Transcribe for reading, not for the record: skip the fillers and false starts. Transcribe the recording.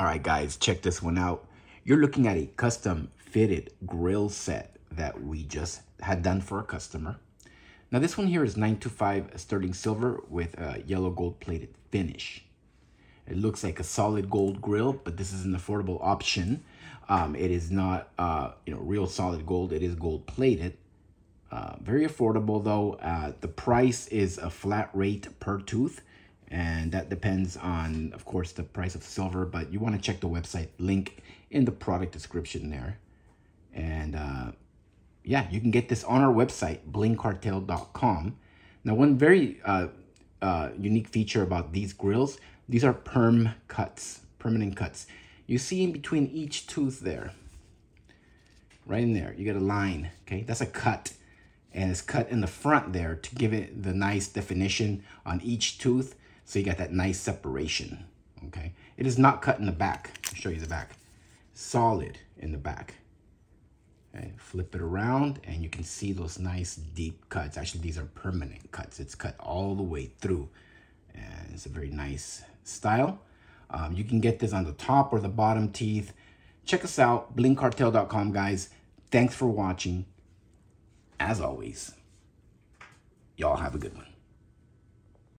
All right, guys, check this one out. You're looking at a custom fitted grill set that we just had done for a customer. Now, this one here is 925 sterling silver with a yellow gold plated finish. It looks like a solid gold grill, but this is an affordable option. It is not, real solid gold. It is gold plated. Very affordable though. The price is a flat rate per tooth, and that depends on, of course, the price of silver, but you want to check the website link in the product description there. And yeah, you can get this on our website, blingcartel.com. Now, one very unique feature about these grills, these are permanent cuts. You see in between each tooth there, right in there, you get a line, okay? That's a cut. And it's cut in the front there to give it the nice definition on each tooth. So you got that nice separation, okay? It is not cut in the back. I'll show you the back. Solid in the back. Okay, flip it around and you can see those nice deep cuts. Actually, these are permanent cuts. It's cut all the way through. And it's a very nice style. You can get this on the top or the bottom teeth. Check us out, blingcartel.com, guys. Thanks for watching. As always, y'all have a good one.